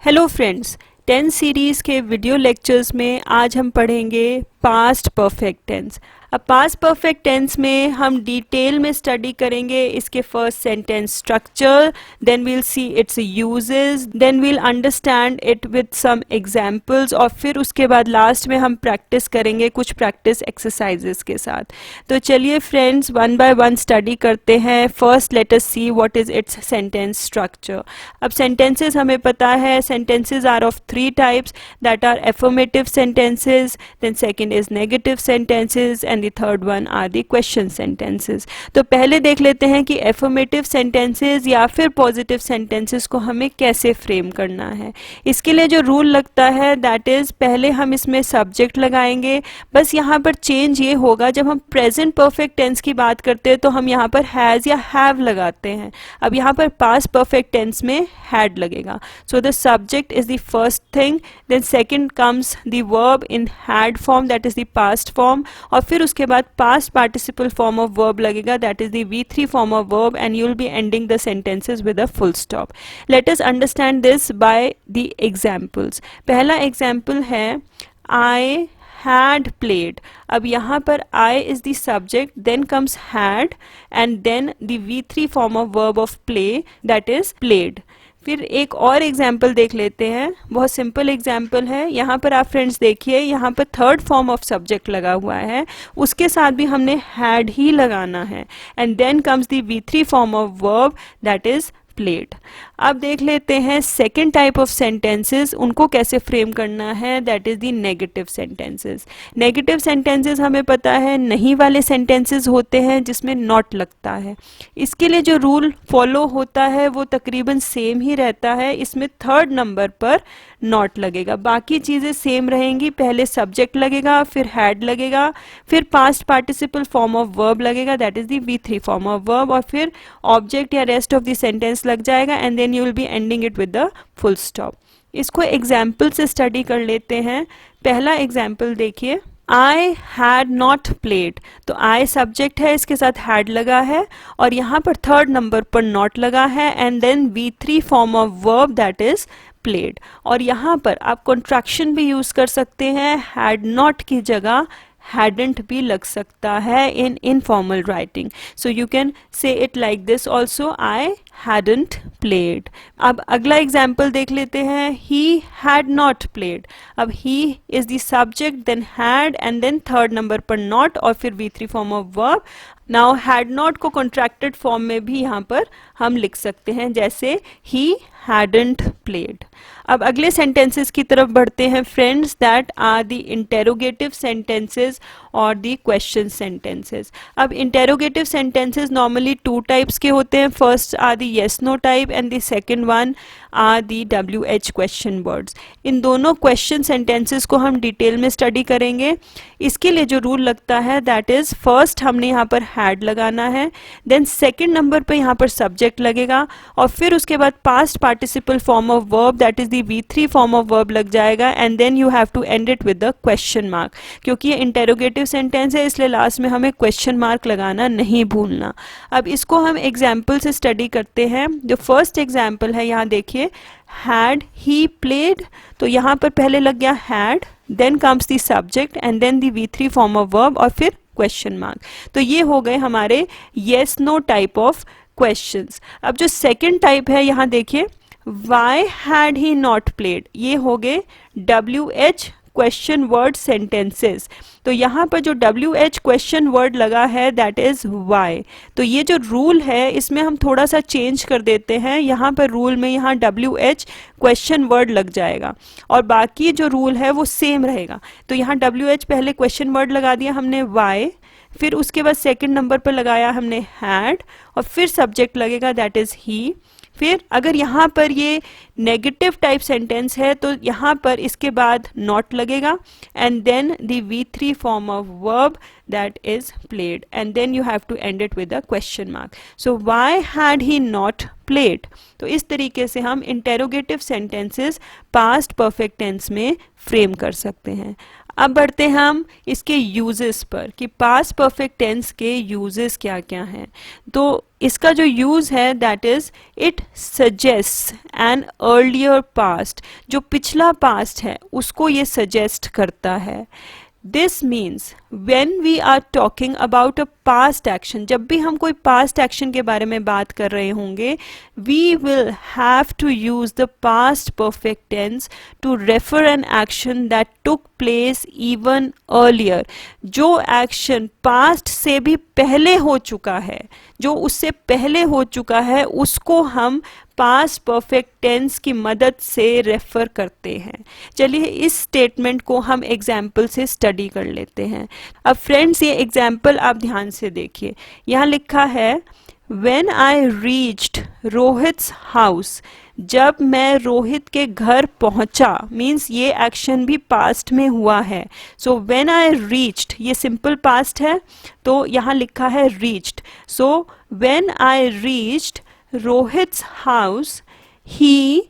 Hello friends, 10 series के video lectures में आज हम पढ़ेंगे पास्ट परफेक्ट टेंस। अब पास्ट परफेक्ट टेंस में हम डिटेल में स्टडी करेंगे इसके first sentence structure, then we'll see its uses, then we'll understand it with some examples और फिर उसके बाद लास्ट में हम प्रैक्टिस करेंगे कुछ प्रैक्टिस एक्सरसाइजेस के साथ। तो चलिए friends, one by one study करते हैं। First let us see what is its sentence structure. अब सेंटेंसेस हमें पता है, sentences are of 3 types, that are affirmative sentences, then second is negative sentences and the third one are the question sentences. तो पहले देख लेते हैं कि एफर्मेटिव सेंटेंसेस या फिर पॉजिटिव सेंटेंसेस को हमें कैसे फ्रेम करना है। इसके लिए जो रूल लगता है दैट इज पहले हम इसमें सब्जेक्ट लगाएंगे। बस यहाँ पर चेंज ये होगा, जब हम प्रेजेंट परफेक्ट टेंस की बात करते हैं तो हम यहाँ पर हैज़ या हैव लगाते हैं। अब यहाँ पर पास्ट परफेक्ट टेंस में हैड लगेगा। So the subject is the first thing, then second comes the verb in had form, that is the past form, और फिर उसके बाद past participle form of verb लगेगा, that is the V3 form of verb, and you will be ending the sentences with a full stop. Let us understand this by the examples. पहला example है I had played। अब यहाँ पर I is the subject, then comes had and then the V3 form of verb of play, that is played। फिर एक और example देख लेते हैं, बहुत सिंपल एग्जाम्पल है। यहाँ पर आप फ्रेंड्स देखिए, यहाँ पर थर्ड फॉर्म ऑफ सब्जेक्ट लगा हुआ है, उसके साथ भी हमने हैड ही लगाना है, and then comes the V3 form of verb, that is played. अब देख लेते हैं सेकेंड टाइप ऑफ सेंटेंसेस, उनको कैसे फ्रेम करना है, that is the negative sentences. Negative sentences हमें पता है नहीं वाले सेंटेंसेस होते हैं जिसमें नॉट लगता है। इसके लिए जो रूल फॉलो होता है वो तकरीबन सेम ही रहता है, इसमें थर्ड नंबर पर नॉट लगेगा, बाकी चीज़ें सेम रहेंगी। पहले सब्जेक्ट लगेगा, फिर हैड लगेगा, फिर past participle form of verb लगेगा, that is the V3 form of verb, और फिर ऑब्जेक्ट या रेस्ट ऑफ द सेंटेंस लग जाएगा, and then you will be ending it with the full stop. इसको एग्जाम्पल से स्टडी कर लेते हैं। पहला एग्जाम्पल देखिए, I had not played। तो I सब्जेक्ट है, इसके साथ had लगा है, और यहाँ पर थर्ड नंबर पर not लगा है, and then V3 form of verb, that is played। और यहाँ पर आप कॉन्ट्रैक्शन भी यूज कर सकते हैं, had not की जगह hadn't भी लग सकता है इन informal writing. So you can say it like this also, I hadn't played। अब अगला एग्जाम्पल देख लेते हैं, he had not played। अब he is the subject, then had, and then third number पर not, और फिर V3 form of verb. Now had not को कॉन्ट्रैक्टेड फॉर्म में भी यहाँ पर हम लिख सकते हैं, जैसे he hadn't played। अब अगले सेंटेंसेस की तरफ बढ़ते हैं friends, that are the interrogative sentences और द क्वेश्चन सेंटेंसेस। अब इंटेरोगेटिव सेंटेंसेस नॉर्मली 2 टाइप्स के होते हैं, first are the yes no type and the second one are the WH question words. इन दोनों क्वेश्चन सेंटेंसेस को हम डिटेल में स्टडी करेंगे। इसके लिए जो रूल लगता है दैट इज फर्स्ट हमने यहाँ पर हैड लगाना है, देन सेकंड नंबर पे यहाँ पर सब्जेक्ट लगेगा, और फिर उसके बाद past participle form of verb, that is the V3 form of verb लग जाएगा, and then you have to end it with the question mark. क्योंकि ये इंटेरोगेटिव सेंटेंस है इसलिए लास्ट में हमें क्वेश्चन मार्क लगाना नहीं भूलना। अब इसको हम एग्जाम्पल से स्टडी करते हैं। जो फर्स्ट एग्जाम्पल है यहाँ देखिए, had he played, तो यहाँ पर पहले लग गया had, then comes the subject and then the V3 form of verb और फिर क्वेश्चन मार्क। तो ये हो गए हमारे yes no type of questions. अब जो सेकंड टाइप है यहाँ देखिए, why had he not played, ये हो गए WH क्वेश्चन वर्ड सेंटेंसेस। तो यहाँ पर जो WH क्वेश्चन वर्ड लगा है दैट इज वाई। तो ये जो रूल है इसमें हम थोड़ा सा चेंज कर देते हैं, यहाँ पर रूल में यहाँ WH क्वेश्चन वर्ड लग जाएगा और बाकी जो रूल है वो सेम रहेगा। तो यहाँ WH पहले क्वेश्चन वर्ड लगा दिया हमने वाई, फिर उसके बाद सेकंड नंबर पर लगाया हमने हैड, और फिर सब्जेक्ट लगेगा दैट इज ही। फिर अगर यहाँ पर ये नेगेटिव टाइप सेंटेंस है तो यहाँ पर इसके बाद नॉट लगेगा, and then the V3 form of verb, that is played, and then you have to end it with a question mark. So why had he not played. तो इस तरीके से हम interrogative sentences past perfect tense में frame कर सकते हैं। अब बढ़ते हैं हम इसके यूजेस पर कि पास्ट परफेक्ट टेंस के यूजेस क्या क्या हैं। तो इसका जो यूज है that is it suggest an earlier past, जो पिछला पास्ट है उसको ये सजेस्ट करता है। This means when we are talking about a past action, जब भी हम कोई past action के बारे में बात कर रहे होंगे, we will have to use the past perfect tense to refer an action that took place even earlier। जो action past से भी पहले हो चुका है, जो उससे पहले हो चुका है, उसको हम पास्ट परफेक्ट टेंस की मदद से रेफर करते हैं। चलिए इस स्टेटमेंट को हम एग्जाम्पल से स्टडी कर लेते हैं। अब फ्रेंड्स ये एग्जाम्पल आप ध्यान से देखिए, यहाँ लिखा है When I reached Rohit's house, जब मैं रोहित के घर पहुंचा, मीन्स ये एक्शन भी पास्ट में हुआ है। सो when I reached, ये सिंपल पास्ट है तो यहाँ लिखा है reached। So when I reached Rohit's house he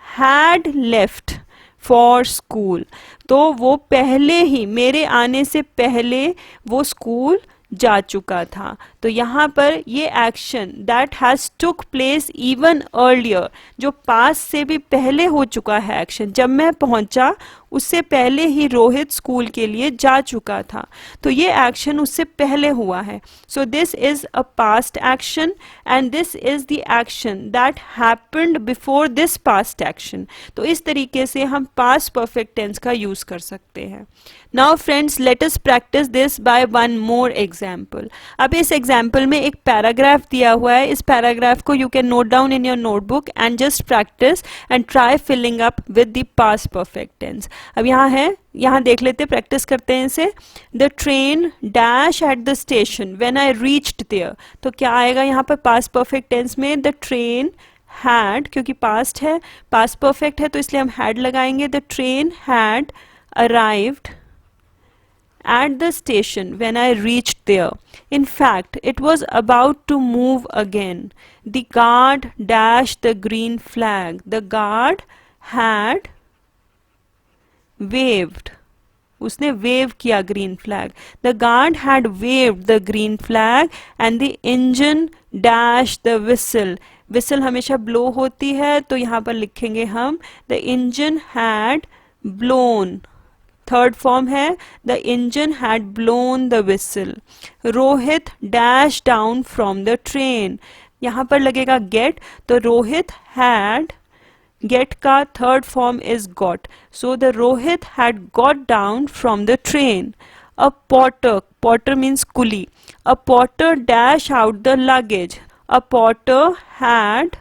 had left for school, तो वो पहले ही, मेरे आने से पहले वो स्कूल जा चुका था। तो यहाँ पर ये action that has took place even earlier, जो पास से भी पहले हो चुका है एक्शन, जब मैं पहुंचा उससे पहले ही रोहित स्कूल के लिए जा चुका था, तो ये एक्शन उससे पहले हुआ है। So this is a past action and this is the action that happened before this past action. तो इस तरीके से हम पास्ट परफेक्ट टेंस का यूज कर सकते हैं। Now friends let us practice this by one more example. अब इस एग्जाम्पल में एक पैराग्राफ दिया हुआ है, इस पैराग्राफ को you can note down in your notebook and just practise and try filling up with the past perfect tense. अब यहाँ है, यहाँ देख लेते, प्रैक्टिस करते हैं इसे। The train dash at the station when I reached there, तो क्या आएगा यहाँ पर पास्ट परफेक्ट टेंस में? द ट्रेन हैड, क्योंकि पास्ट है, पास्ट परफेक्ट है तो इसलिए हम हैड लगाएंगे। The train had arrived at the station when I reached there. In fact, it was about to move again. The guard dashed the green flag. The guard had waved. उसने wave किया green flag. The guard had waved the green flag and the engine dashed the whistle. Whistle हमेशा blow होती है तो यहाँ पर लिखेंगे हम the engine had blown. Third form है the engine had blown the whistle. Rohit dash down from the train, यहाँ पर लगेगा गेट, तो रोहित हैड, गेट का third form is got, so the Rohit had got down from the train. A potter, potter means कुली, a potter dash out the luggage, a potter had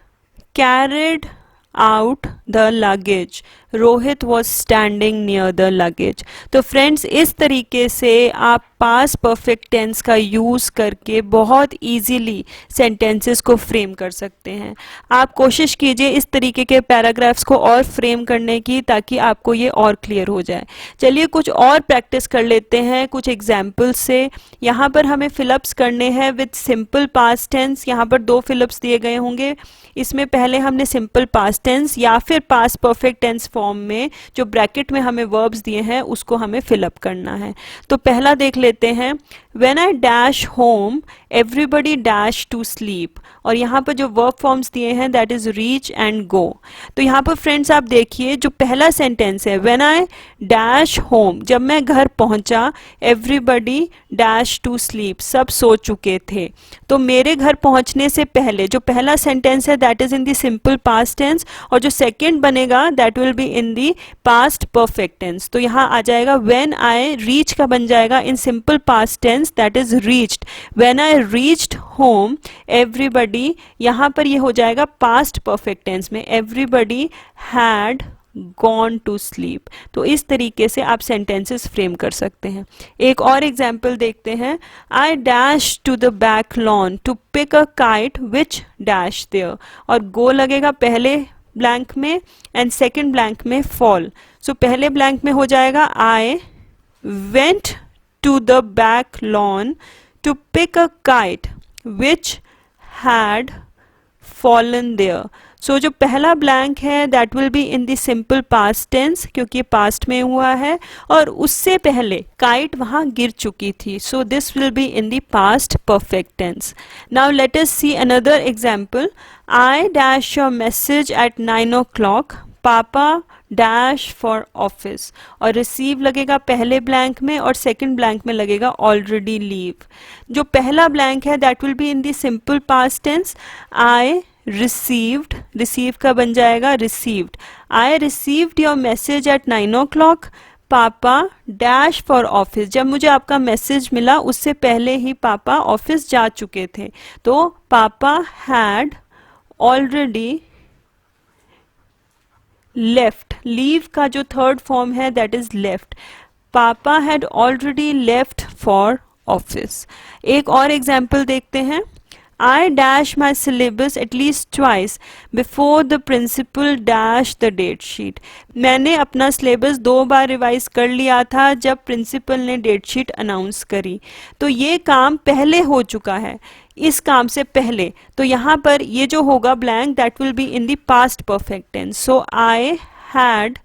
carried out the luggage. रोहित was standing near the luggage. तो friends इस तरीके से आप past perfect tense का use करके बहुत इजीली सेंटेंसेस को फ्रेम कर सकते हैं। आप कोशिश कीजिए इस तरीके के पैराग्राफ्स को और फ्रेम करने की, ताकि आपको ये और क्लियर हो जाए। चलिए कुछ और प्रैक्टिस कर लेते हैं कुछ एग्जाम्पल्स से। यहाँ पर हमें फिलअप्स करने हैं विद सिंपल पास्ट टेंस। यहाँ पर 2 फिलअप्स दिए गए होंगे, इसमें पहले हमने सिंपल पास्ट टेंस या फिर पास्ट परफेक्ट टेंस फॉर्म में जो ब्रैकेट में हमें वर्ब्स दिए हैं उसको हमें फिलअप करना है। तो पहला देख लेते हैं, When I dash home, everybody dash to sleep। और यहाँ पर जो वर्ब फॉर्म्स दिए हैं that is reach and go. तो यहाँ पर फ्रेंड्स आप देखिए जो पहला सेंटेंस है When I dash home, जब मैं घर पहुंचा, everybody dash to sleep, सब सो चुके थे। तो मेरे घर पहुंचने से पहले जो पहला सेंटेंस है that is in the simple past tense, और जो सेकेंड बनेगा that will be in the past perfect tense. तो यहाँ आ जाएगा When I reach का बन जाएगा in simple past tense that is reached। When I reached home, everybody, यहाँ पर ये हो जाएगा past perfect tense में everybody had gone to sleep। तो इस तरीके से आप sentences फ्रेम कर सकते हैं। एक और एग्जाम्पल देखते हैं, I dashed to the back lawn to pick a kite which dash there। और go लगेगा पहले ब्लैंक में एंड सेकेंड ब्लैंक में fall। सो पहले ब्लैंक में हो जाएगा I went to the back lawn to pick a kite which had fallen there। सो जो पहला ब्लैंक है that will be in the simple past tense, क्योंकि पास्ट में हुआ है और उससे पहले काइट वहाँ गिर चुकी थी, so this will be in the past perfect tense. Now let us see another example. I dash your message at 9 o'clock, पापा डैश फॉर ऑफिस. और रिसीव लगेगा पहले ब्लैंक में और सेकंड ब्लैंक में लगेगा ऑलरेडी लीव. जो पहला ब्लैंक है that will be in the simple past tense. I received, receive का बन जाएगा received. I received your message at 9 o'clock, पापा डैश फॉर ऑफिस. जब मुझे आपका मैसेज मिला उससे पहले ही पापा ऑफिस जा चुके थे, तो पापा हैड ऑलरेडी लेफ्ट. लीव का जो थर्ड फॉर्म है दैट इज लेफ्ट. पापा had already left for office. एक और एग्जाम्पल देखते हैं. I dash my syllabus at least twice before the principal dash the date sheet. मैंने अपना सिलेबस 2 बार रिवाइज कर लिया था जब प्रिंसिपल ने डेट शीट अनाउंस करी. तो ये काम पहले हो चुका है इस काम से पहले, तो यहाँ पर ये जो होगा blank that will be in the past perfect tense. So I had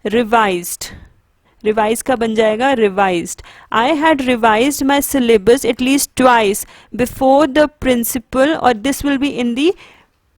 revised, revise का बन जाएगा revised. I had revised my syllabus at least twice before the principal, और this will be in the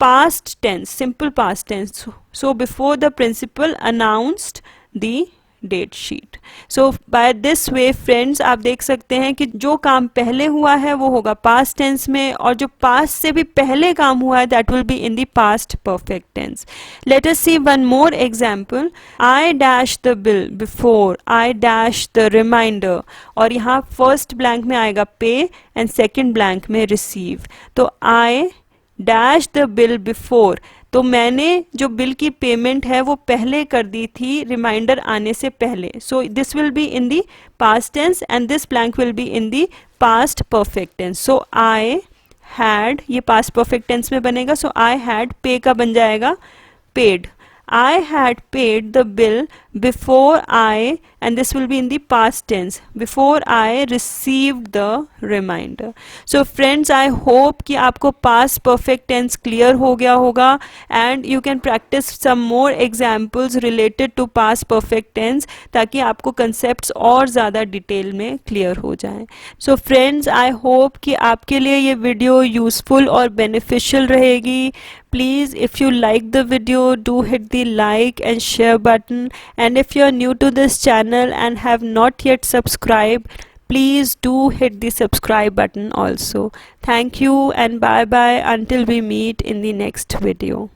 past tense, simple past tense. So before the principal announced the date sheet. So by this way friends आप देख सकते हैं कि जो काम पहले हुआ है वो होगा पास्ट टेंस में, और जो पास्ट से भी पहले काम हुआ है that will be in the past perfect tense. Let us see one more example. I dash the bill before I dash the reminder. और यहाँ फर्स्ट ब्लैंक में आएगा पे एंड सेकेंड ब्लैंक में रिसीव. तो I dash the bill before, तो मैंने जो bill की पेमेंट है वो पहले कर दी थी रिमाइंडर आने से पहले. So this will be in the past tense and this blank will be in the past perfect tense. So I had, ये पास्ट परफेक्ट टेंस में बनेगा. सो आई हैड, पे का बन जाएगा paid. I had paid the bill before I, and this will be in the past tense, before I received the reminder. So friends, I hope कि आपको past perfect tense clear हो गया होगा, and you can practice some more examples related to past perfect tense ताकि आपको concepts और ज़्यादा detail में clear हो जाएं. So friends, I hope कि आपके लिए ये वीडियो यूज़फुल और beneficial रहेगी. Please, if you like the video, do hit the like and share button, and if you are new to this channel and have not yet subscribed, please do hit the subscribe button also. Thank you and bye bye until we meet in the next video.